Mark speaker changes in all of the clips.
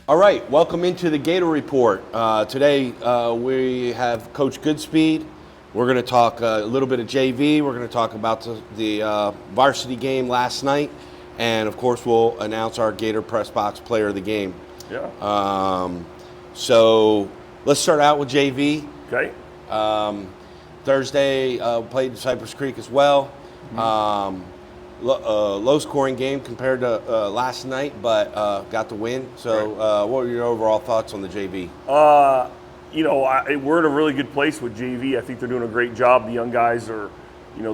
Speaker 1: All right, welcome into the Gator Report. Today we have Coach Goodspeed. We're going to talk a little bit of JV. We're going to talk about the varsity game last night. And, of course, we'll announce our Gatorpressbox Player of the game.
Speaker 2: Yeah.
Speaker 1: So let's start out with JV.
Speaker 2: Okay.
Speaker 1: Thursday played Cypress Creek as well. Low-scoring game compared to last night, but got the win. So what were your overall thoughts on the JV?
Speaker 2: We're in a really good place with JV. I think they're doing a great job. The young guys are,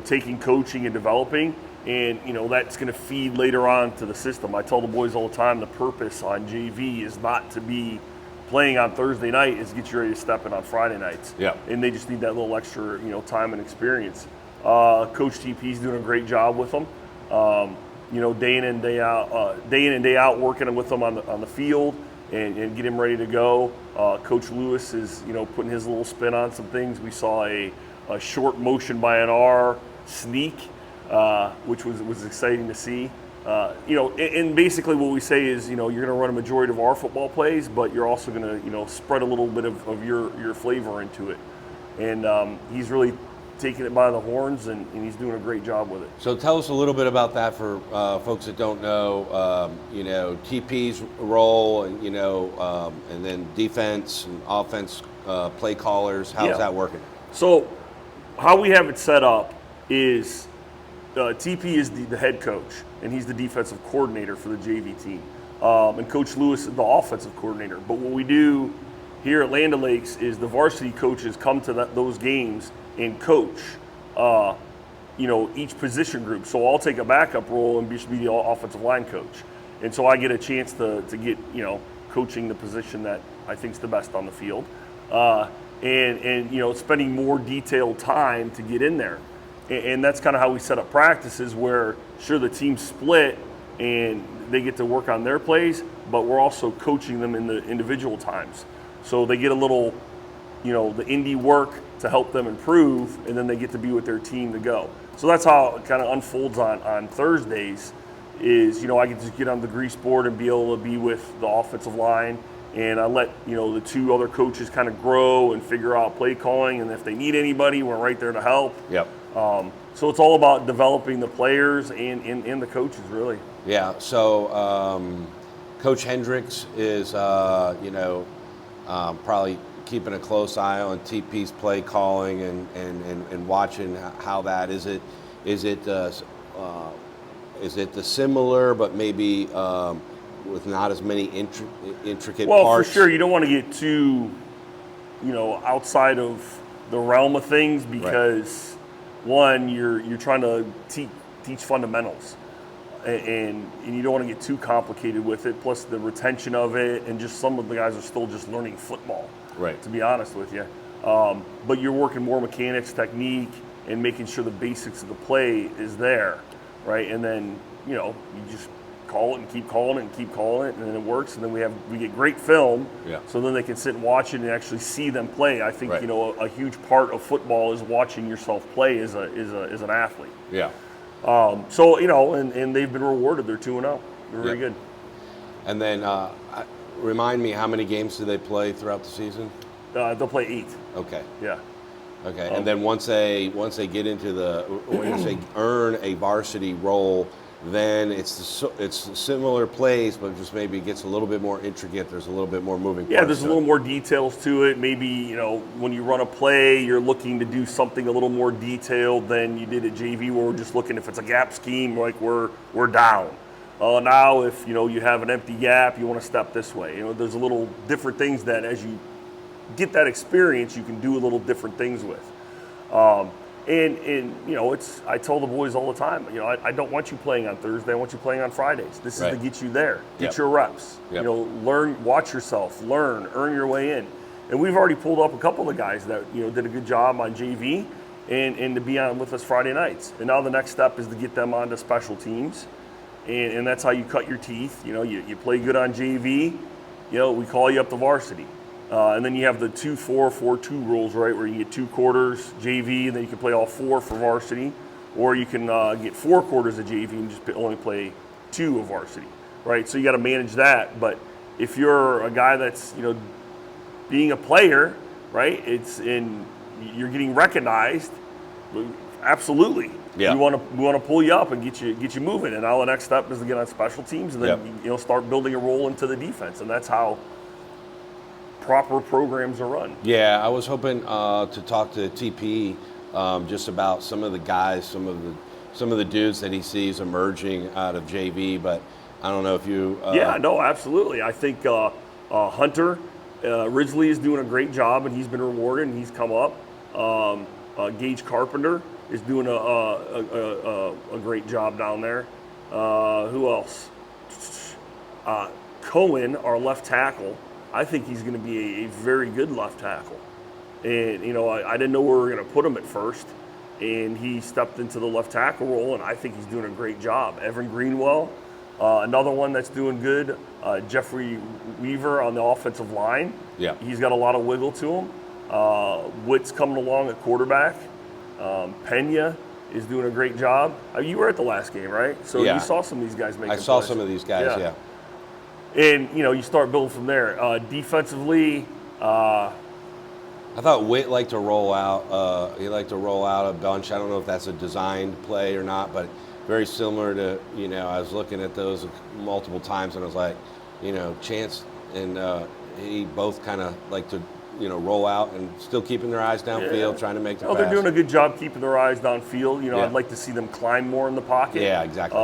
Speaker 2: taking coaching and developing, and, that's going to feed later on to the system. I tell the boys all the time, the purpose on JV is not to be playing on Thursday night, is get you ready to step in on Friday nights.
Speaker 1: Yeah.
Speaker 2: And they just need that little extra, time and experience. Coach TP's doing a great job with them. Day in and day out, working with them on the field and get him ready to go. Coach Lewis is, putting his little spin on some things. We saw a short motion by an R sneak, which was exciting to see. And basically what we say is, you're going to run a majority of our football plays, but you're also going to, spread a little bit of your flavor into it. And he's really taking it by the horns, and he's doing a great job with it.
Speaker 1: So tell us a little bit about that for folks that don't know. TP's role, and and then defense and offense play callers. How's that working?
Speaker 2: So how we have it set up is TP is the head coach, and he's the defensive coordinator for the JV team, and Coach Lewis is the offensive coordinator. But what we do here at Land O'Lakes is the varsity coaches come to those games and coach, each position group. So I'll take a backup role and just be the offensive line coach. And so I get a chance to get, coaching the position that I think is the best on the field. And spending more detailed time to get in there. And that's kind of how we set up practices where, sure, the team's split and they get to work on their plays, but we're also coaching them in the individual times. So they get a little, the indie work to help them improve, and then they get to be with their team to go. So that's how it kind of unfolds on Thursdays is, I can just get on the grease board and be able to be with the offensive line, and I let, the two other coaches kind of grow and figure out play calling, and if they need anybody, we're right there to help.
Speaker 1: Yep.
Speaker 2: So it's all about developing the players and the coaches, really.
Speaker 1: Yeah, so Coach Hendricks is, probably keeping a close eye on TP's play calling and watching how that is it the similar but maybe with not as many intricate parts?
Speaker 2: Well, for sure, you don't want to get too outside of the realm of things because one, you're trying to teach fundamentals. And you don't want to get too complicated with it, plus the retention of it, and just some of the guys are still just learning football, to be honest with you. But you're working more mechanics, technique, and making sure the basics of the play is there, right? And then, you just call it and keep calling it and keep calling it, and then it works, and then we get great film, so then they can sit and watch it and actually see them play. I think, a huge part of football is watching yourself play as an athlete.
Speaker 1: Yeah.
Speaker 2: And they've been rewarded. They're 2-0. They're very good.
Speaker 1: And then remind me, how many games do they play throughout the season?
Speaker 2: They'll play 8.
Speaker 1: Okay.
Speaker 2: Yeah.
Speaker 1: Okay. And then once they get into once they earn a varsity role, then it's similar plays, but just maybe it gets a little bit more intricate. There's a little bit more moving parts.
Speaker 2: Yeah, there's a little more details to it. Maybe, when you run a play, you're looking to do something a little more detailed than you did at JV, where we're just looking if it's a gap scheme, like we're down. Now, if, you have an empty gap, you want to step this way. There's a little different things that as you get that experience, you can do a little different things with. I tell the boys all the time, I don't want you playing on Thursday. I want you playing on Fridays. This is to get you there, get your reps. Learn, watch yourself, learn, earn your way in. And we've already pulled up a couple of the guys that did a good job on JV and to be on with us Friday nights. And now the next step is to get them onto special teams, and that's how you cut your teeth. You play good on JV, we call you up to varsity. And then you have the 2-4-4-2 rules, right, where you get 2 quarters JV, and then you can play all 4 for varsity, or you can get 4 quarters of JV and just only play 2 of varsity, right? So you got to manage that, but if you're a guy that's, being a player, right? You're getting recognized. Absolutely.
Speaker 1: Yeah.
Speaker 2: We want to pull you up and get you moving. And now the next step is to get on special teams and then start building a role into the defense. And that's how proper programs are run.
Speaker 1: Yeah, I was hoping to talk to TP just about some of the guys, some of the dudes that he sees emerging out of JV, but I don't know if you.
Speaker 2: Yeah, no, absolutely. I think Hunter Ridgely is doing a great job, and he's been rewarded, and he's come up. Gage Carpenter is doing a great job down there. Who else? Cohen, our left tackle. I think he's going to be a very good left tackle. And, I didn't know where we were going to put him at first. And he stepped into the left tackle role, and I think he's doing a great job. Evan Greenwell, another one that's doing good. Jeffrey Weaver on the offensive line.
Speaker 1: Yeah.
Speaker 2: He's got a lot of wiggle to him. Witt's coming along at quarterback. Pena is doing a great job. You were at the last game, right? So you saw some of these guys making
Speaker 1: I saw
Speaker 2: plays.
Speaker 1: some of these guys, yeah.
Speaker 2: And, you start building from there. Defensively,
Speaker 1: I thought Witt liked to roll out. He liked to roll out a bunch. I don't know if that's a designed play or not, but very similar to, I was looking at those multiple times and I was like, Chance and he both kind of like to, roll out and still keeping their eyes downfield, trying to make the pass.
Speaker 2: They're doing a good job keeping their eyes downfield.
Speaker 1: Yeah.
Speaker 2: I'd like to see them climb more in the pocket.
Speaker 1: Yeah, exactly.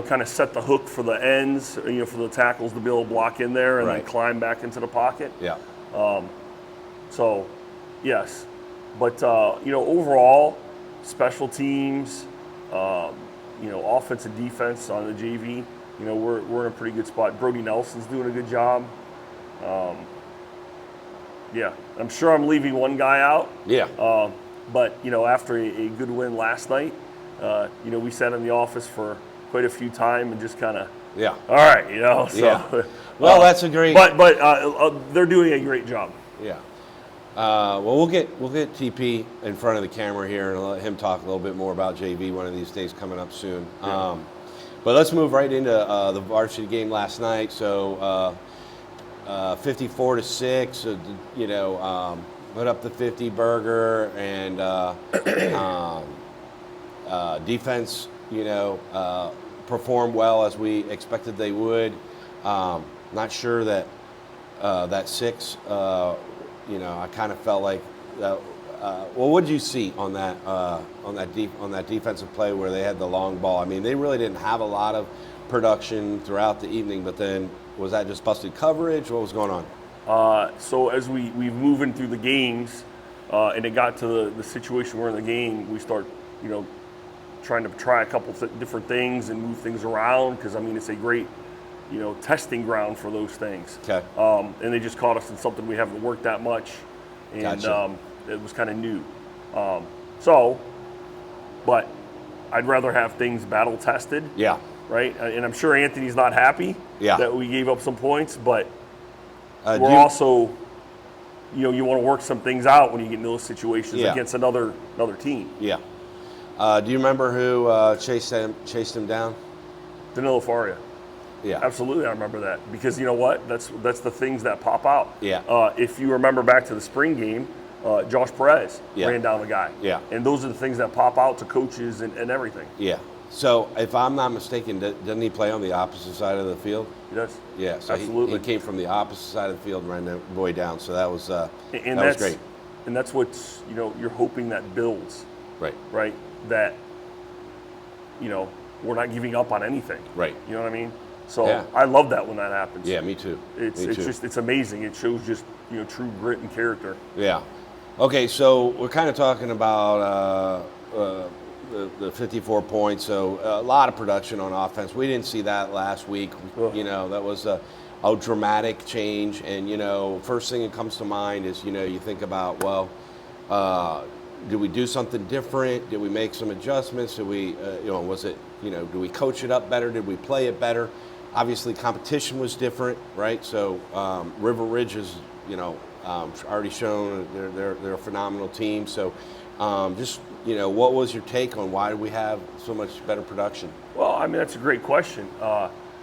Speaker 2: Kind of set the hook for the ends, for the tackles to be able to block in there and
Speaker 1: Right.
Speaker 2: then climb back into the pocket.
Speaker 1: Yeah.
Speaker 2: So, yes. But, overall, special teams, offense and defense on the JV, we're in a pretty good spot. Brody Nelson's doing a good job. Yeah, I'm sure I'm leaving one guy out.
Speaker 1: Yeah.
Speaker 2: But, after a good win last night, we sat in the office for quite a few time and just kind of,
Speaker 1: Yeah.
Speaker 2: all right, so.
Speaker 1: Yeah. Well, that's a great.
Speaker 2: But they're doing a great job.
Speaker 1: Yeah. Well, we'll get TP in front of the camera here and let him talk a little bit more about JV one of these days coming up soon.
Speaker 2: Yeah.
Speaker 1: But let's move right into the varsity game last night. So 54-6, put up the 50 burger and defense, performed well as we expected they would. Not sure that that 6. I kind of felt like, what did you see on that defensive play where they had the long ball? I mean, they really didn't have a lot of production throughout the evening, but then was that just busted coverage? What was going on?
Speaker 2: So as we moving through the games, and it got to the situation we're in the game, we start, trying to try a couple different things and move things around because it's a great, testing ground for those things.
Speaker 1: Okay.
Speaker 2: And they just caught us in something we haven't worked that much, and
Speaker 1: Gotcha.
Speaker 2: It was kind of new. But I'd rather have things battle tested.
Speaker 1: Yeah.
Speaker 2: Right, and I'm sure Anthony's not happy that we gave up some points, but we're also, you want to work some things out when you get in those situations against another team.
Speaker 1: Yeah. Do you remember who chased him down?
Speaker 2: Danilo Faria.
Speaker 1: Yeah.
Speaker 2: Absolutely, I remember that because you know what? That's the things that pop out.
Speaker 1: Yeah.
Speaker 2: If you remember back to the spring game, Josh Perez ran down a guy.
Speaker 1: Yeah.
Speaker 2: And those are the things that pop out to coaches and everything.
Speaker 1: Yeah. So if I'm not mistaken, doesn't he play on the opposite side of the field?
Speaker 2: He does.
Speaker 1: Yeah. So
Speaker 2: absolutely.
Speaker 1: He came from the opposite side of the field and ran the boy down. So that was was great.
Speaker 2: And that's what's you're hoping that builds.
Speaker 1: Right.
Speaker 2: Right. That we're not giving up on anything.
Speaker 1: Right.
Speaker 2: You know what I mean? So I love that when that happens.
Speaker 1: Yeah, me too.
Speaker 2: It's amazing. It shows just true grit and character.
Speaker 1: Yeah. Okay, so we're kind of talking about the 54 points. So a lot of production on offense. We didn't see that last week.
Speaker 2: Ugh.
Speaker 1: That was a dramatic change. And first thing that comes to mind is you think about did we do something different? Did we make some adjustments? Did we was it do we coach it up better? Did we play it better? Obviously, competition was different, right? So River Ridge is, already shown they're a phenomenal team. So what was your take on why we have so much better production?
Speaker 2: Well, that's a great question.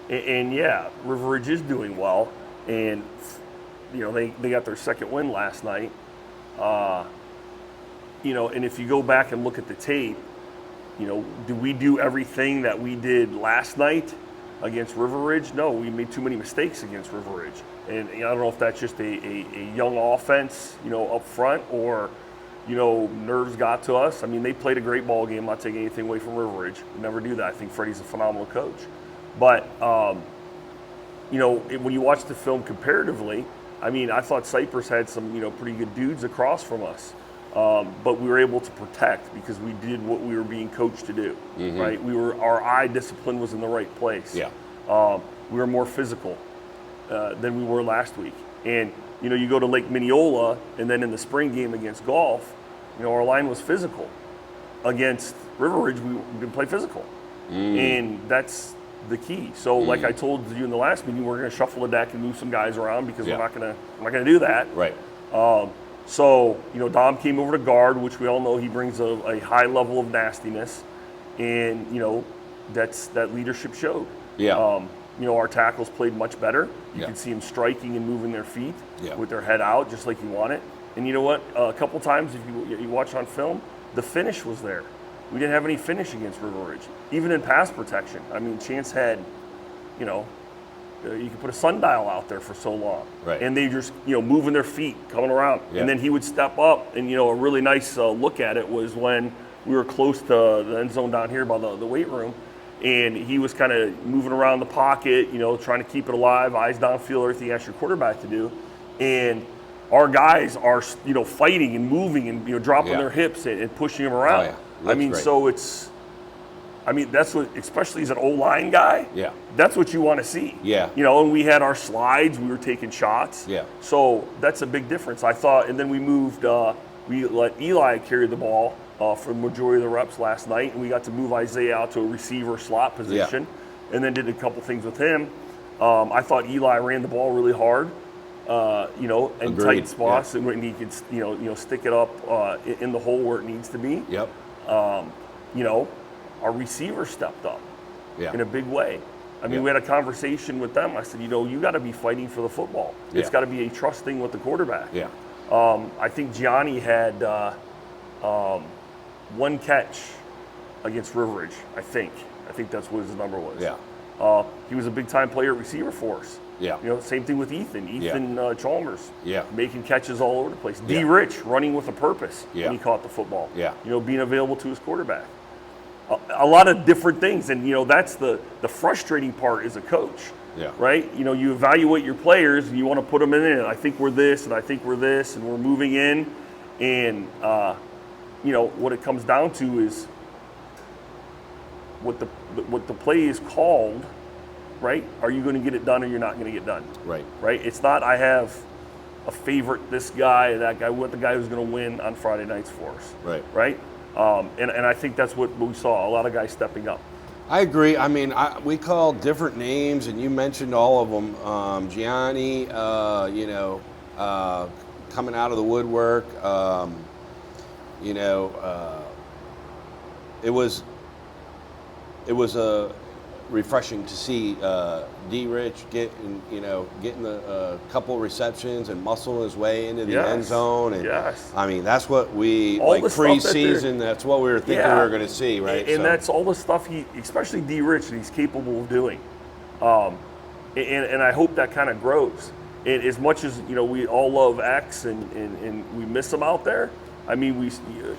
Speaker 2: And yeah, River Ridge is doing well. and they got their second win last night. And if you go back and look at the tape, do we do everything that we did last night against River Ridge? No, we made too many mistakes against River Ridge. And I don't know if that's just a young offense, up front, or, nerves got to us. I mean, they played a great ball game. I'm not taking anything away from River Ridge. We never do that. I think Freddie's a phenomenal coach. But, when you watch the film comparatively, I mean, I thought Cypress had some, pretty good dudes across from us. But we were able to protect because we did what we were being coached to do, right? Our eye discipline was in the right place.
Speaker 1: Yeah.
Speaker 2: We were more physical than we were last week. And, you go to Lake Mineola, and then in the spring game against Golf, our line was physical. Against River Ridge, we didn't play physical. And that's the key. So like I told you in the last meeting, we're going to shuffle the deck and move some guys around because we're not going to do that.
Speaker 1: Right.
Speaker 2: So, Dom came over to guard, which we all know he brings a high level of nastiness, and, that leadership showed.
Speaker 1: Yeah.
Speaker 2: Our tackles played much better. You
Speaker 1: Yeah.
Speaker 2: could see them striking and moving their feet
Speaker 1: Yeah.
Speaker 2: with their head out, just like you want it. And you know what? A couple times, if you watch on film, the finish was there. We didn't have any finish against River Ridge, even in pass protection. I mean, Chance had, you could put a sundial out there for so long.
Speaker 1: Right.
Speaker 2: And they just, moving their feet, coming around.
Speaker 1: Yeah.
Speaker 2: And then he would step up, and, a really nice look at it was when we were close to the end zone down here by the weight room, and he was kind of moving around the pocket, trying to keep it alive, eyes downfield, everything you ask your quarterback to do. And our guys are, fighting and moving and, dropping their hips and pushing them around.
Speaker 1: Oh, yeah. That's great.
Speaker 2: So that's what, especially as an O-line guy,
Speaker 1: Yeah.
Speaker 2: that's what you want to see.
Speaker 1: Yeah.
Speaker 2: And we had our slides, we were taking shots.
Speaker 1: Yeah.
Speaker 2: So that's a big difference, I thought. And then we moved, we let Eli carry the ball for the majority of the reps last night, and we got to move Isaiah out to a receiver slot position, and then did a couple things with him. I thought Eli ran the ball really hard, in
Speaker 1: Agreed.
Speaker 2: tight spots, and when he could, stick it up in the hole where it needs to be.
Speaker 1: Yep.
Speaker 2: Our receiver stepped up
Speaker 1: Yeah.
Speaker 2: in a big way. I mean,
Speaker 1: Yeah.
Speaker 2: we had a conversation with them. I said, you got to be fighting for the football. It's
Speaker 1: Yeah.
Speaker 2: got to be a trusting with the quarterback.
Speaker 1: Yeah.
Speaker 2: I think Gianni had one catch against River Ridge, I think that's what his number was.
Speaker 1: Yeah.
Speaker 2: He was a big-time player at receiver for us.
Speaker 1: Yeah.
Speaker 2: Same thing with Ethan Chalmers.
Speaker 1: Yeah.
Speaker 2: Making catches all over the place.
Speaker 1: Yeah.
Speaker 2: D. Rich running with a purpose
Speaker 1: Yeah.
Speaker 2: when he caught the football.
Speaker 1: Yeah.
Speaker 2: Being available to his quarterback. A lot of different things, and that's the frustrating part as a coach.
Speaker 1: Yeah.
Speaker 2: Right? You evaluate your players and you want to put them in it. I think we're this, and I think we're this, and we're moving in, and what it comes down to is what the play is called. Right? Are you going to get it done, or you're not going to get done?
Speaker 1: Right.
Speaker 2: Right? It's not I have a favorite, this guy, that guy, what the guy who's going to win on Friday nights for us.
Speaker 1: Right.
Speaker 2: Right? And I think that's what we saw, a lot of guys stepping up.
Speaker 1: I agree. I mean, we called different names, and you mentioned all of them. Gianni, coming out of the woodwork. It was a refreshing to see D. Rich getting the couple receptions and muscle his way into the end zone. And I mean, that's what we
Speaker 2: all the stuff
Speaker 1: preseason. That's what we were thinking we were going to see, right?
Speaker 2: And that's all the stuff especially D. Rich, he's capable of doing. And I hope that kind of grows. And as much as we all love X and we miss him out there. I mean,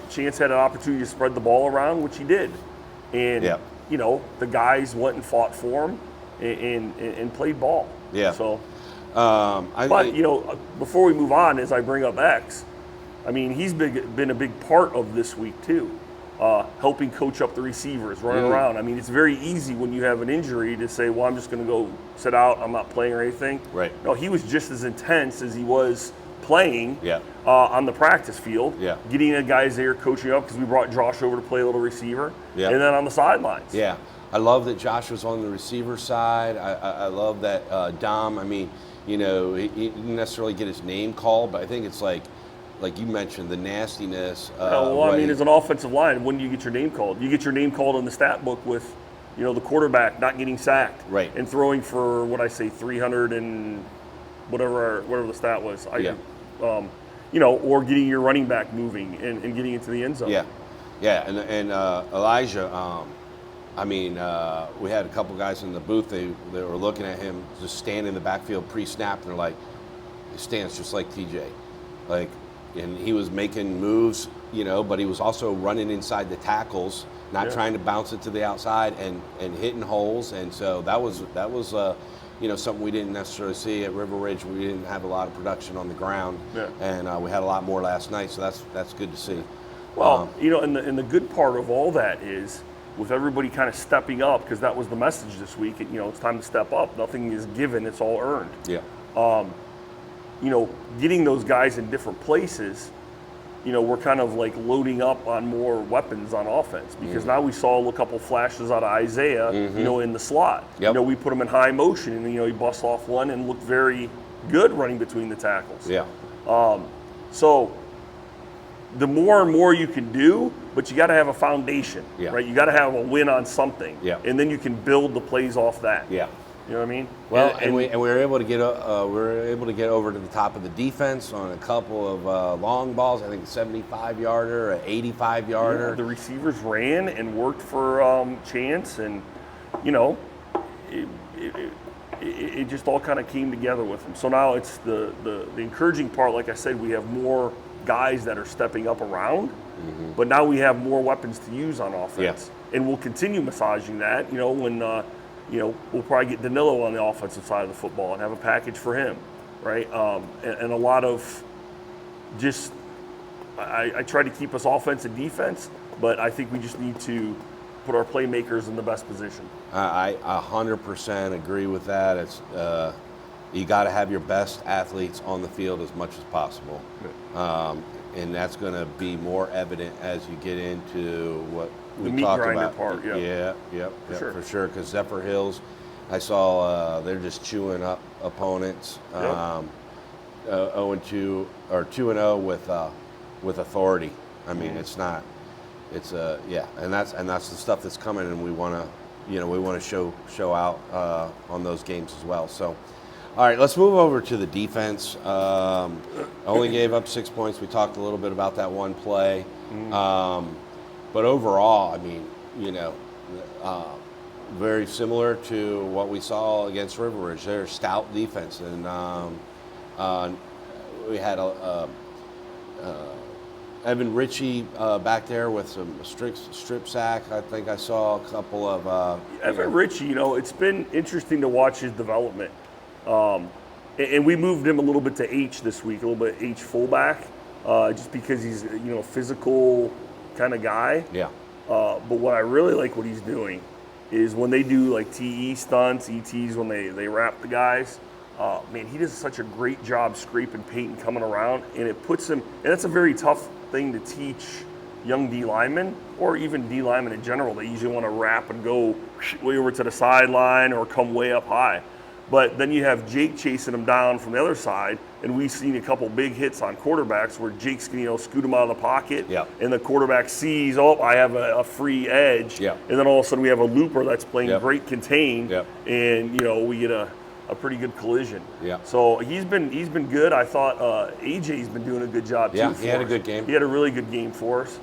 Speaker 2: Chance had an opportunity to spread the ball around, which he did, and the guys went and fought for him and played ball.
Speaker 1: Yeah.
Speaker 2: So, before we move on, as I bring up X, I mean, he's been a big part of this week too, helping coach up the receivers, running around. I mean, it's very easy when you have an injury to say, well, I'm just going to go sit out, I'm not playing or anything.
Speaker 1: Right.
Speaker 2: No, he was just as intense as he was playing
Speaker 1: Yeah.
Speaker 2: On the practice field,
Speaker 1: Yeah.
Speaker 2: getting the guys there, coaching up, because we brought Josh over to play a little receiver,
Speaker 1: Yeah.
Speaker 2: and then on the sidelines.
Speaker 1: Yeah, I love that Josh was on the receiver side. I love that Dom. I mean, he didn't necessarily get his name called, but I think it's like you mentioned, the nastiness.
Speaker 2: As an offensive line, when do you get your name called? You get your name called in the stat book with, the quarterback not getting sacked,
Speaker 1: Right.
Speaker 2: and throwing for 300 and whatever the stat was.
Speaker 1: Yeah.
Speaker 2: Or getting your running back moving and getting into the end zone.
Speaker 1: Yeah, and Elijah. We had a couple guys in the booth. They were looking at him just stand in the backfield pre-snap, and they're like, he stands just like TJ, and he was making moves, but he was also running inside the tackles, not trying to bounce it to the outside and hitting holes, and so that was something we didn't necessarily see at River Ridge. We didn't have a lot of production on the ground, and we had a lot more last night, so that's good to see.
Speaker 2: Well, and the good part of all that is, with everybody kind of stepping up, because that was the message this week. It's time to step up. Nothing is given; it's all earned.
Speaker 1: Yeah.
Speaker 2: Getting those guys in different places, we're kind of like loading up on more weapons on offense, because now we saw a couple flashes out of Isaiah, in the slot.
Speaker 1: Yep.
Speaker 2: We put him in high motion, and he busts off one and looked very good running between the tackles.
Speaker 1: Yeah.
Speaker 2: So the more and more you can do, but you got to have a foundation, right? You got to have a win on something, and then you can build the plays off that.
Speaker 1: Yeah.
Speaker 2: You know what I mean?
Speaker 1: Well, and we were able to get over to the top of the defense on a couple of long balls. I think a 75-yarder, an 85-yarder.
Speaker 2: Yeah, the receivers ran and worked for Chance, and it just all kind of came together with them. So now it's the encouraging part. Like I said, we have more guys that are stepping up around, but now we have more weapons to use on offense, and we'll continue massaging that. When we'll probably get Danilo on the offensive side of the football and have a package for him, right? And a lot of just I try to keep us offense and defense, but I think we just need to put our playmakers in the best position.
Speaker 1: I 100% agree with that. It's you got to have your best athletes on the field as much as possible. And that's going to be more evident as you get into what we talked about.
Speaker 2: Part,
Speaker 1: for sure. Because Zephyr Hills, I saw they're just chewing up opponents. 0-2 or 2-0 with authority. I mean, and that's the stuff that's coming, and we want to show out on those games as well. So. All right, let's move over to the defense. Only gave up 6 points. We talked a little bit about that one play. But overall, I mean, very similar to what we saw against River Ridge. They're a stout defense. And we had Evan Ritchie back there with some strip sack. I think I saw a couple of...
Speaker 2: Evan Ritchie, it's been interesting to watch his development. And we moved him a little bit to H this week, a little bit H fullback, just because he's a physical kind of guy.
Speaker 1: Yeah.
Speaker 2: But what I really like what he's doing is when they do like TE stunts, ETs, when they wrap the guys, he does such a great job scraping paint and coming around, and it puts him, and that's a very tough thing to teach young D linemen, or even D linemen in general. They usually want to wrap and go way over to the sideline or come way up high. But then you have Jake chasing him down from the other side, and we've seen a couple big hits on quarterbacks where Jake's can scoot him out of the pocket, and the quarterback sees, I have a free edge, and then all of a sudden we have a looper that's playing great contain, and we get a pretty good collision. So he's been good. I thought AJ's been doing a good job too.
Speaker 1: He had a good game.
Speaker 2: He had a really good game for us.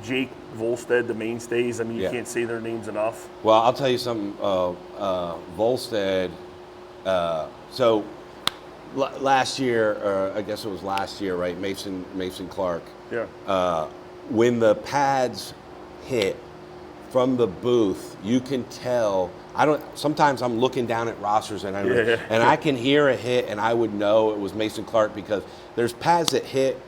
Speaker 2: Jake, Volstead, the mainstays. I mean, you can't say their names enough.
Speaker 1: Well, I'll tell you something. Volstead. So last year, I guess it was last year, right? Mason Clark.
Speaker 2: Yeah.
Speaker 1: When the pads hit from the booth, you can tell. Sometimes I'm looking down at rosters and I can hear a hit, and I would know it was Mason Clark, because there's pads that hit.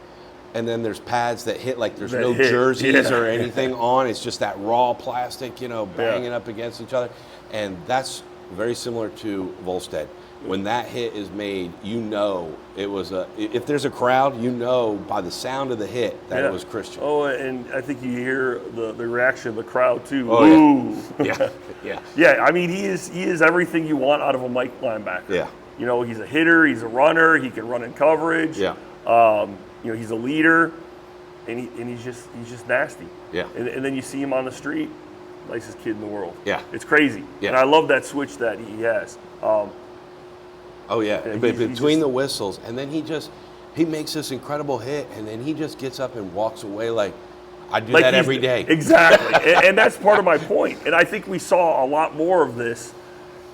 Speaker 1: And then there's pads that hit like there's no jerseys or anything on. It's just that raw plastic, banging up against each other. And that's very similar to Volstead. When that hit is made, it was if there's a crowd, by the sound of the hit that it was Christian.
Speaker 2: Oh, and I think you hear the reaction of the crowd too.
Speaker 1: Oh,
Speaker 2: ooh.
Speaker 1: Yeah.
Speaker 2: I mean, he is everything you want out of a Mike linebacker.
Speaker 1: Yeah.
Speaker 2: He's a hitter, he's a runner, he can run in coverage.
Speaker 1: Yeah.
Speaker 2: He's a leader, and he's just nasty.
Speaker 1: Yeah.
Speaker 2: And then you see him on the street, nicest kid in the world.
Speaker 1: Yeah.
Speaker 2: It's crazy.
Speaker 1: Yeah.
Speaker 2: And I love that switch that he has.
Speaker 1: Oh yeah,
Speaker 2: Yeah,
Speaker 1: but
Speaker 2: he's
Speaker 1: between
Speaker 2: just-
Speaker 1: the whistles, and then he makes this incredible hit, and then he just gets up and walks away like, I do that
Speaker 2: he's-
Speaker 1: every day.
Speaker 2: Exactly, and that's part of my point. And I think we saw a lot more of this.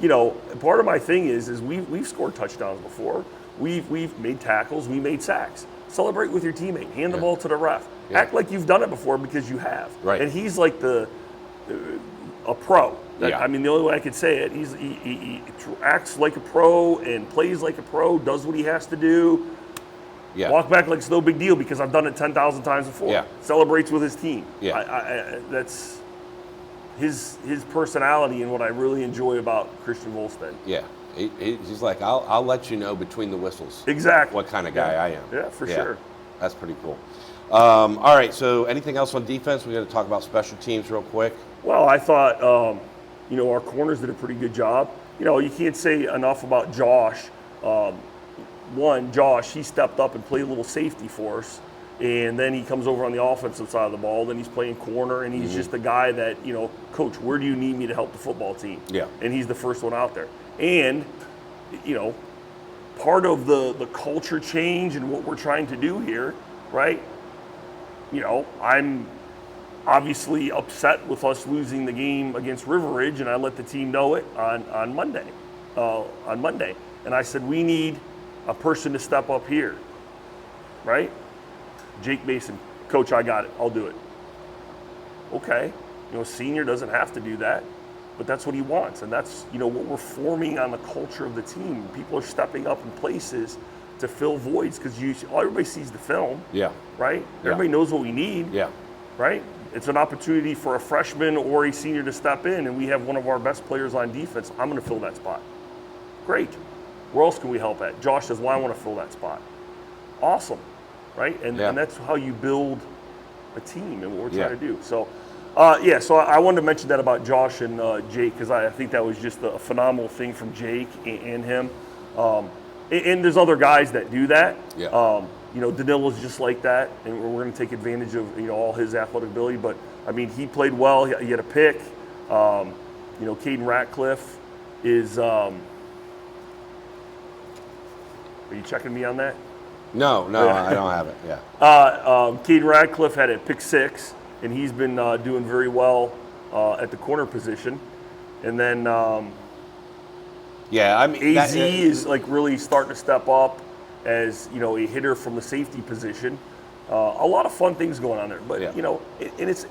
Speaker 2: You know, part of my thing is we've scored touchdowns before. We've made tackles. We made sacks. Celebrate with your teammate. Hand the ball to the ref.
Speaker 1: Yeah.
Speaker 2: Act like you've done it before because you have.
Speaker 1: Right.
Speaker 2: And he's like a pro.
Speaker 1: Yeah.
Speaker 2: I mean, the only way I could say it, he acts like a pro and plays like a pro. Does what he has to do.
Speaker 1: Yeah.
Speaker 2: Walk back like it's no big deal because I've done it 10,000 times before.
Speaker 1: Yeah.
Speaker 2: Celebrates with his team.
Speaker 1: Yeah.
Speaker 2: That's his personality and what I really enjoy about Christian Volstead.
Speaker 1: Yeah. He's like, I'll let you know between the whistles.
Speaker 2: Exactly.
Speaker 1: What kind of guy I am.
Speaker 2: Yeah, for sure.
Speaker 1: That's pretty cool. All right, so anything else on defense? We got to talk about special teams real quick.
Speaker 2: Well, I thought, our corners did a pretty good job. You can't say enough about Josh. Josh, he stepped up and played a little safety for us. And then he comes over on the offensive side of the ball. Then he's playing corner, and he's just the guy that, Coach, where do you need me to help the football team?
Speaker 1: Yeah. And
Speaker 2: he's the first one out there. And, part of the culture change and what we're trying to do here, right? I'm obviously upset with us losing the game against River Ridge, and I let the team know it on Monday. And I said, we need a person to step up here, right? Jake Mason, Coach, I got it. I'll do it. Okay. Senior doesn't have to do that, but that's what he wants. And that's, what we're forming on the culture of the team. People are stepping up in places to fill voids because everybody sees the film.
Speaker 1: Yeah.
Speaker 2: Right? Everybody knows what we need.
Speaker 1: Yeah.
Speaker 2: Right? It's an opportunity for a freshman or a senior to step in, and we have one of our best players on defense. I'm going to fill that spot. Great. Where else can we help at? Josh says, well, I want to fill that spot. Awesome. Right? And that's how you build a team and what we're trying to do. So, so I wanted to mention that about Josh and Jake because I think that was just a phenomenal thing from Jake and him. And there's other guys that do that.
Speaker 1: Yeah.
Speaker 2: Danilo's just like that, and we're going to take advantage of all his athletic ability. But I mean, he played well. He had a pick. Caden Ratcliffe is. Are you checking me on that?
Speaker 1: No, I don't have it. Yeah.
Speaker 2: Caden Ratcliffe had a pick 6, and he's been doing very well at the corner position. And then AZ is like really starting to step up as a hitter from the safety position. A lot of fun things going on there, but and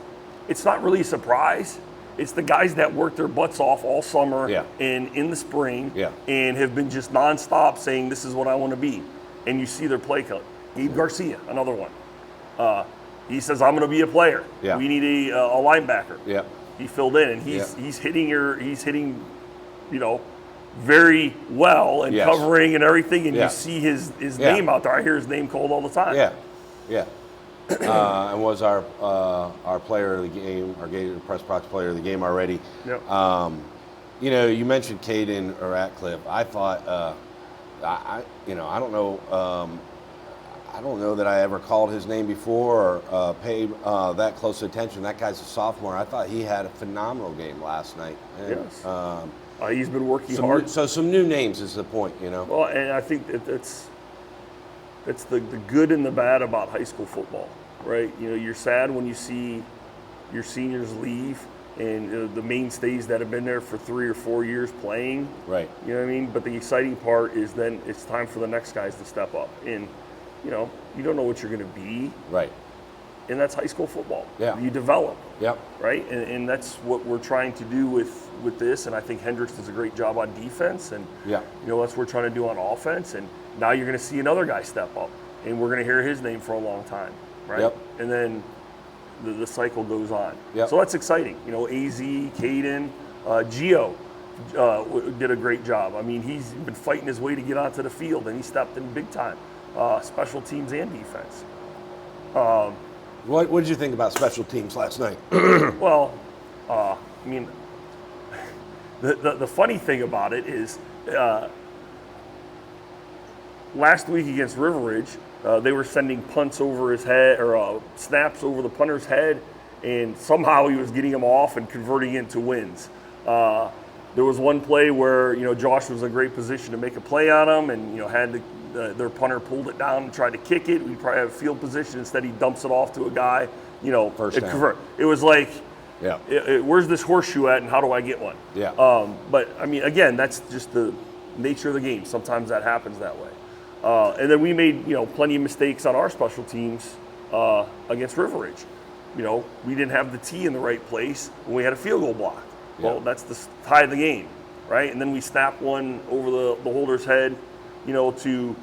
Speaker 2: it's not really a surprise. It's the guys that work their butts off all summer and in the spring and have been just nonstop saying this is what I want to be. And you see their play cut. Gabe Garcia, another one. He says I'm going to be a player.
Speaker 1: Yeah.
Speaker 2: We need a linebacker.
Speaker 1: Yeah.
Speaker 2: He filled in and he's hitting very well and covering and everything, and you see his name out there. I hear his name called all the time.
Speaker 1: Yeah. And was our player of the game, our Gatorpressbox Player of the game already.
Speaker 2: Yep.
Speaker 1: You mentioned Caden Ratcliffe. I thought, I don't know. I don't know that I ever called his name before or paid that close attention. That guy's a sophomore. I thought he had a phenomenal game last night. And,
Speaker 2: yes. He's been working hard.
Speaker 1: So some new names is the point,
Speaker 2: Well, and I think that's the good and the bad about high school football, right? You're sad when you see your seniors leave and the mainstays that have been there for 3 or 4 years playing.
Speaker 1: Right.
Speaker 2: You know what I mean? But the exciting part is then it's time for the next guys to step up. And, you don't know what you're going to be.
Speaker 1: Right.
Speaker 2: And that's high school football.
Speaker 1: Yeah.
Speaker 2: You develop.
Speaker 1: Yep.
Speaker 2: Right? And that's what we're trying to do with this. And I think Hendricks does a great job on defense. And, that's what we're trying to do on offense. And now you're going to see another guy step up. And we're going to hear his name for a long time. Right?
Speaker 1: Yep.
Speaker 2: And then the cycle goes on.
Speaker 1: Yep.
Speaker 2: So that's exciting. AZ, Caden, Gio did a great job. I mean, he's been fighting his way to get onto the field, and he stepped in big time. Special teams and defense.
Speaker 1: What did you think about special teams last night?
Speaker 2: Well, I mean, the funny thing about it is last week against River Ridge, they were sending punts over his head or snaps over the punter's head, and somehow he was getting them off and converting into wins. there was one play where, Josh was in a great position to make a play on him and, had their punter pulled it down and tried to kick it. We probably have field position. Instead, he dumps it off to a guy,
Speaker 1: First down.
Speaker 2: It was like,
Speaker 1: Yeah.
Speaker 2: Where's this horseshoe at and how do I get one?
Speaker 1: Yeah.
Speaker 2: But, I mean, again, that's just the nature of the game. Sometimes that happens that way. And then we made, plenty of mistakes on our special teams against River Ridge. We didn't have the tee in the right place when we had a field goal block.
Speaker 1: Yeah.
Speaker 2: Well, that's the tie of the game, right? And then we snapped one over the holder's head, to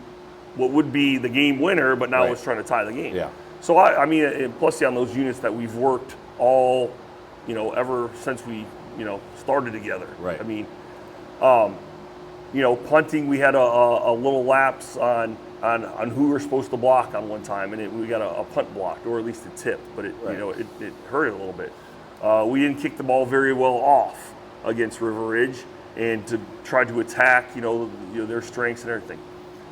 Speaker 2: what would be the game winner, but now
Speaker 1: Right.
Speaker 2: it's trying to tie the game.
Speaker 1: Yeah.
Speaker 2: So, I mean, and plus on those units that we've worked all, ever since we, started together.
Speaker 1: Right.
Speaker 2: I mean, punting, we had a little lapse on who we were supposed to block on one time, and we got a punt blocked, or at least a tip, but it hurt it a little bit. We didn't kick the ball very well off against River Ridge, and to try to attack, their strengths and everything.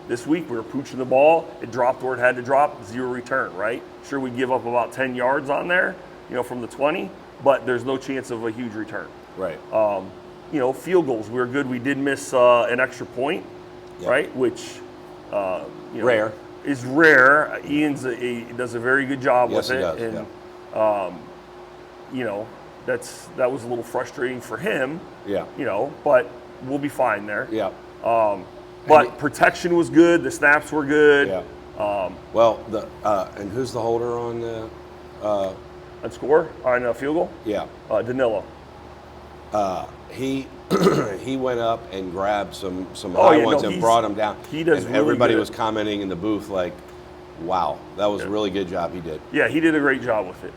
Speaker 2: This week we were pooching the ball. It dropped where it had to drop. 0 return. Right? Sure, we give up about 10 yards on there, from the 20, but there's no chance of a huge return.
Speaker 1: Right.
Speaker 2: Field goals. We were good. We did miss an extra point,
Speaker 1: Yeah.
Speaker 2: right? Which,
Speaker 1: Rare.
Speaker 2: is rare. Ian's does a very good job
Speaker 1: Yes,
Speaker 2: with
Speaker 1: he
Speaker 2: it,
Speaker 1: does,
Speaker 2: and that was a little frustrating for him.
Speaker 1: Yeah.
Speaker 2: But we'll be fine there.
Speaker 1: Yeah.
Speaker 2: But protection was good. The snaps were good.
Speaker 1: Yeah. Well, and who's the holder on the?
Speaker 2: On score on a field goal.
Speaker 1: Yeah.
Speaker 2: Danilo.
Speaker 1: He he went up and grabbed some high ones and brought them down.
Speaker 2: He does
Speaker 1: And
Speaker 2: really
Speaker 1: everybody
Speaker 2: good.
Speaker 1: was commenting in the booth like, "Wow, that was a really good job he did."
Speaker 2: Yeah, he did a great job with it.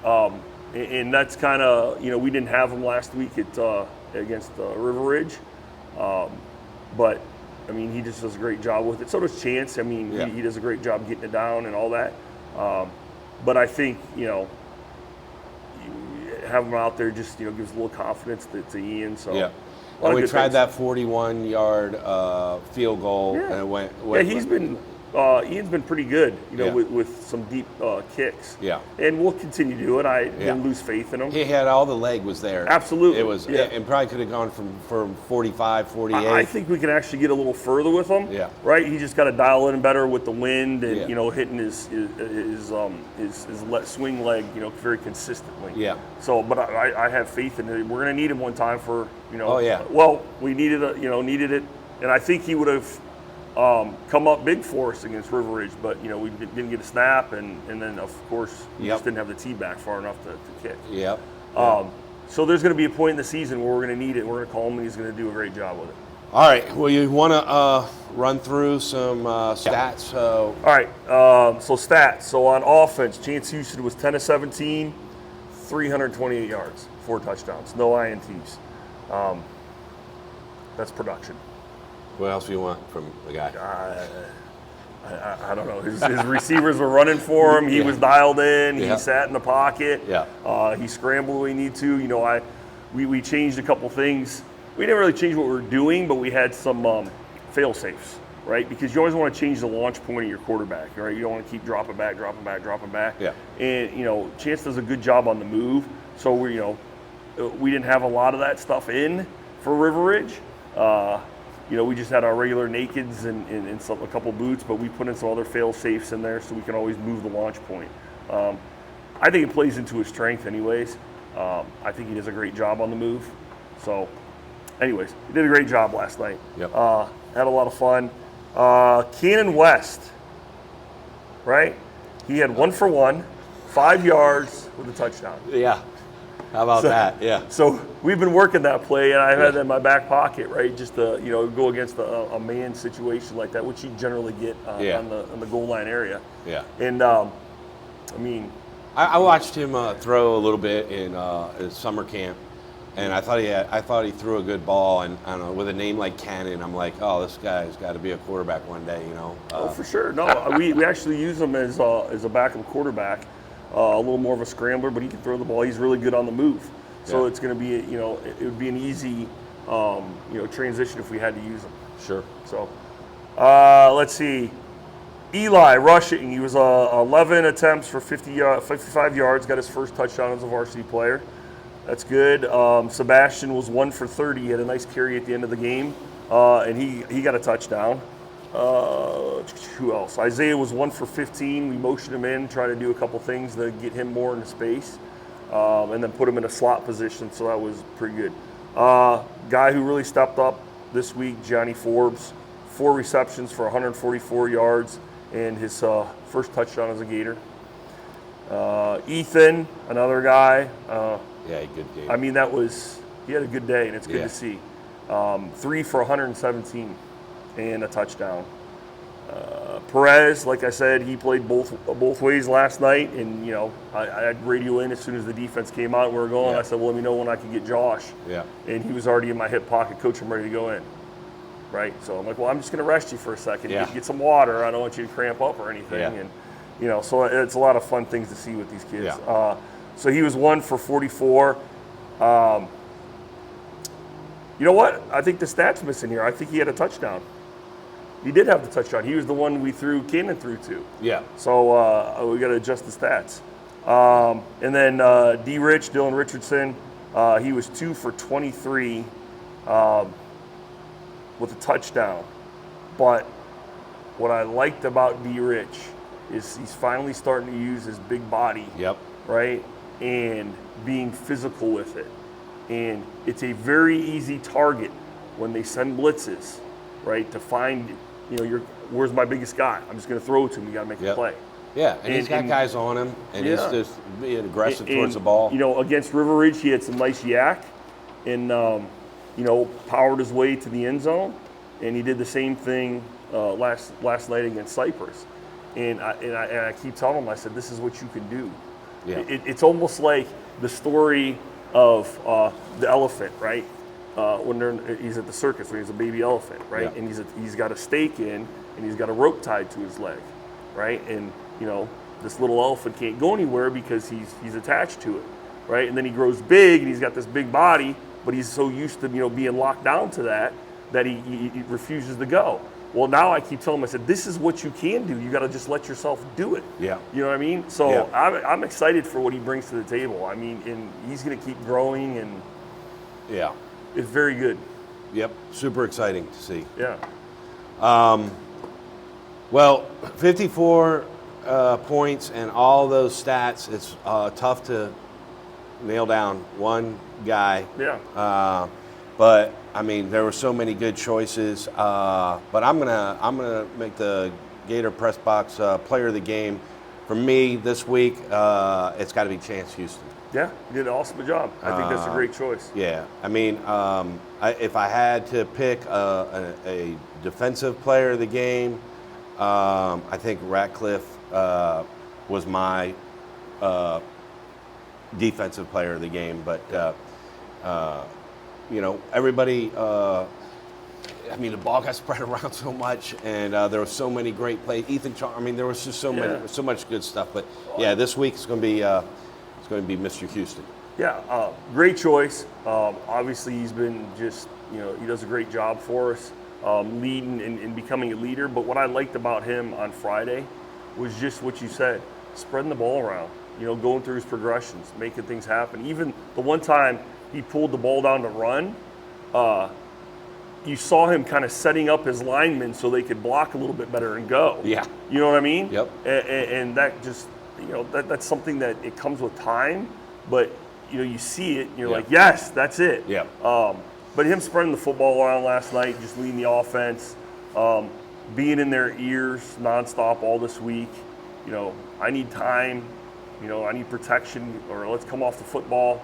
Speaker 2: And that's kind of, we didn't have him last week against River Ridge. But, I mean, he just does a great job with it. So does Chance. I mean,
Speaker 1: Yeah.
Speaker 2: he does a great job getting it down and all that. But I think, have him out there just, gives a little confidence to Ian. So
Speaker 1: Yeah.
Speaker 2: a lot of
Speaker 1: We
Speaker 2: good
Speaker 1: tried
Speaker 2: things.
Speaker 1: that 41-yard field goal,
Speaker 2: Yeah.
Speaker 1: and it went.
Speaker 2: Ian's been pretty good,
Speaker 1: Yeah.
Speaker 2: with some deep kicks.
Speaker 1: Yeah.
Speaker 2: And we'll continue to do it. I didn't lose faith in him.
Speaker 1: He had all the leg was there.
Speaker 2: Absolutely.
Speaker 1: It was,
Speaker 2: Yeah.
Speaker 1: and probably could have gone from 45, 48.
Speaker 2: I think we can actually get a little further with him.
Speaker 1: Yeah.
Speaker 2: Right. He just got to dial in better with the wind and
Speaker 1: Yeah.
Speaker 2: hitting his swing leg very consistently.
Speaker 1: Yeah.
Speaker 2: So, but I have faith in it. We're going to need him one time for
Speaker 1: Oh, yeah.
Speaker 2: Well, we needed it, and I think he would have come up big for us against River Ridge, but we didn't get a snap, and then of course we just didn't have the tee back far enough to kick.
Speaker 1: Yep.
Speaker 2: So there's going to be a point in the season where we're going to need it. We're going to call him, and he's going to do a great job with it.
Speaker 1: All right. Well, you want to run through some stats?
Speaker 2: All right. So stats. So on offense, Chance Houston was 10 of 17, 328 yards, 4 touchdowns, no INTs. That's production.
Speaker 1: What else do you want from the guy?
Speaker 2: I don't know. His receivers were running for him. He was dialed in.
Speaker 1: Yeah.
Speaker 2: He sat in the pocket.
Speaker 1: Yeah.
Speaker 2: He scrambled when he needed to. We changed a couple things. We didn't really change what we were doing, but we had some fail safes, right? Because you always want to change the launch point of your quarterback, right? You don't want to keep dropping back.
Speaker 1: Yeah.
Speaker 2: And Chance does a good job on the move. So we didn't have a lot of that stuff in for River Ridge. We just had our regular nakeds and a couple boots, but we put in some other fail safes in there so we can always move the launch point. I think it plays into his strength anyways. I think he does a great job on the move. So anyways, he did a great job last night.
Speaker 1: Yep.
Speaker 2: Had a lot of fun. Keenan West, right? He had 1 for 1, 5 yards with a touchdown.
Speaker 1: Yeah. How about that? Yeah.
Speaker 2: So we've been working that play, and I've had that in my back pocket, right? Just to go against a man situation like that, which you generally get on the goal line area.
Speaker 1: Yeah.
Speaker 2: And
Speaker 1: I watched him throw a little bit in summer camp, and I thought he threw a good ball. And I don't know, with a name like Cannon, I'm like, oh, this guy's got to be a quarterback one day,
Speaker 2: Oh, for sure. No, we actually use him as a backup quarterback. A little more of a scrambler, but he can throw the ball. He's really good on the move. So it's going to be, it would be an easy, transition if we had to use him.
Speaker 1: Sure.
Speaker 2: So, let's see. Eli rushing. He was 11 attempts for 55 yards. Got his first touchdown as a varsity player. That's good. Sebastian was 1 for 30. He had a nice carry at the end of the game, and he got a touchdown. Who else? Isaiah was 1 for 15. We motioned him in, tried to do a couple things to get him more into space, and then put him in a slot position, so that was pretty good. Guy who really stepped up this week, Johnny Forbes, 4 receptions for 144 yards, and his first touchdown as a Gator. Ethan, another guy.
Speaker 1: Yeah, good game.
Speaker 2: I mean, he had a good day, and it's good to see. 3 for 117 and a touchdown. Perez, like I said, he played both ways last night, and I had radio in as soon as the defense came out and we were going.
Speaker 1: Yeah.
Speaker 2: I said, well, let me know when I can get Josh.
Speaker 1: Yeah.
Speaker 2: And he was already in my hip pocket. Coach, I'm ready to go in. Right? So I'm like, well, I'm just going to rest you for a second, get some water. I don't want you to cramp up or anything.
Speaker 1: Yeah.
Speaker 2: And so it's a lot of fun things to see with these kids.
Speaker 1: Yeah.
Speaker 2: So he was 1 for 44. You know what? I think the stats missing here. I think he had a touchdown. He did have the touchdown. He was the one we threw Cannon through to.
Speaker 1: Yeah.
Speaker 2: So we got to adjust the stats. And then Dylan Richardson, he was 2 for 23 with a touchdown. But what I liked about D-Rich is he's finally starting to use his big body.
Speaker 1: Yep.
Speaker 2: Right? And being physical with it. And it's a very easy target when they send blitzes, right? To find, where's my biggest guy? I'm just going to throw it to him. You got to make a play.
Speaker 1: Yeah, and he's got guys on him, and he's just being aggressive towards the ball.
Speaker 2: Against River Ridge, he had some nice yak, and powered his way to the end zone, and he did the same thing last night against Cypress. And I keep telling him, I said, this is what you can do.
Speaker 1: Yeah.
Speaker 2: It's almost like the story of the elephant, right? When he's at the circus, when he's a baby elephant, right?
Speaker 1: Yeah.
Speaker 2: And he's got a stake in, and he's got a rope tied to his leg, right? And this little elephant can't go anywhere because he's attached to it, right? And then he grows big, and he's got this big body, but he's so used to being locked down to that he refuses to go. Well, now I keep telling him, I said, this is what you can do. You got to just let yourself do it.
Speaker 1: Yeah.
Speaker 2: You know what I mean? So I'm excited for what he brings to the table. I mean, and he's going to keep growing, and it's very good.
Speaker 1: Yep, super exciting to see.
Speaker 2: Yeah.
Speaker 1: Well, 54 points and all those stats, it's tough to nail down one guy.
Speaker 2: Yeah.
Speaker 1: But I mean, there were so many good choices. But I'm gonna make the Gatorpressbox Player of the Game. For me this week, it's got to be Chance Houston.
Speaker 2: Yeah, you did an awesome job. I think that's a great choice.
Speaker 1: Yeah, I mean, if I had to pick a defensive player of the game, I think Ratcliffe was my defensive player of the game. But everybody. I mean, the ball got spread around so much, and there were so many great plays. There was just so much good stuff. But this week it's going to be Mr. Houston.
Speaker 2: Yeah, great choice. Obviously, he's been just he does a great job for us, leading and becoming a leader. But what I liked about him on Friday was just what you said, spreading the ball around. Going through his progressions, making things happen. Even the one time he pulled the ball down to run. You saw him kind of setting up his linemen so they could block a little bit better and go.
Speaker 1: Yeah.
Speaker 2: You know what I mean?
Speaker 1: Yep.
Speaker 2: And that just, that's something that it comes with time, but, you see it and you're like, yes, that's it.
Speaker 1: Yeah.
Speaker 2: But him spreading the football around last night, just leading the offense, being in their ears nonstop all this week, I need time, I need protection, or let's come off the football.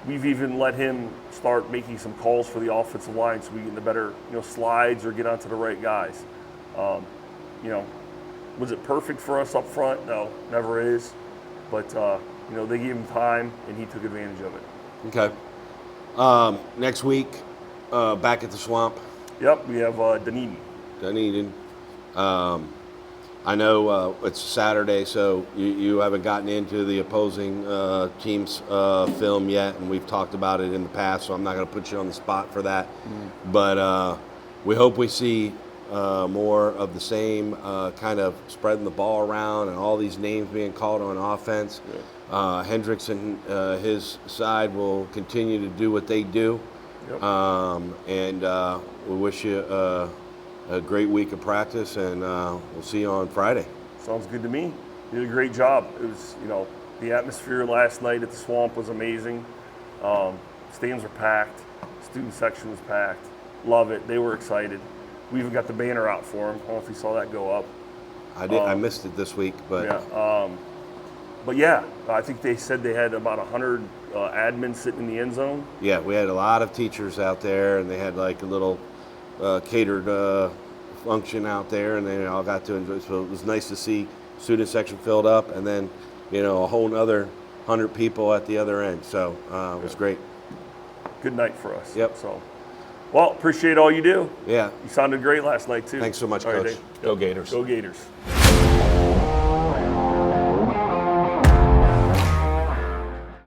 Speaker 2: We've even let him start making some calls for the offensive line so we get the better, slides or get onto the right guys. Was it perfect for us up front? No, never is. But, they gave him time, and he took advantage of it.
Speaker 1: Okay. Next week, back at the Swamp.
Speaker 2: Yep, we have Dunedin.
Speaker 1: I know it's Saturday, so you haven't gotten into the opposing team's film yet, and we've talked about it in the past, so I'm not going to put you on the spot for that. But we hope we see more of the same, kind of spreading the ball around and all these names being called on offense. Hendricks and his side will continue to do what they do.
Speaker 2: Yep.
Speaker 1: And we wish you a great week of practice, and we'll see you on Friday.
Speaker 2: Sounds good to me. You did a great job. It was, the atmosphere last night at the Swamp was amazing. Stands were packed. Student section was packed. Love it. They were excited. We even got the banner out for them. I don't know if you saw that go up.
Speaker 1: I did. I missed it this week, but
Speaker 2: yeah. But yeah, I think they said they had about 100 admins sitting in the end zone.
Speaker 1: yeah, we had a lot of teachers out there, and they had like a little catered function out there, and they all got to enjoy. So it was nice to see student section filled up, and then a whole nother 100 people at the other end. So it was great.
Speaker 2: Good night for us.
Speaker 1: Yep.
Speaker 2: So, well, appreciate all you do.
Speaker 1: Yeah.
Speaker 2: You sounded great last night too.
Speaker 1: Thanks so much,
Speaker 2: All right,
Speaker 1: Coach.
Speaker 2: Dave.
Speaker 1: Go Gators.
Speaker 2: Go Gators.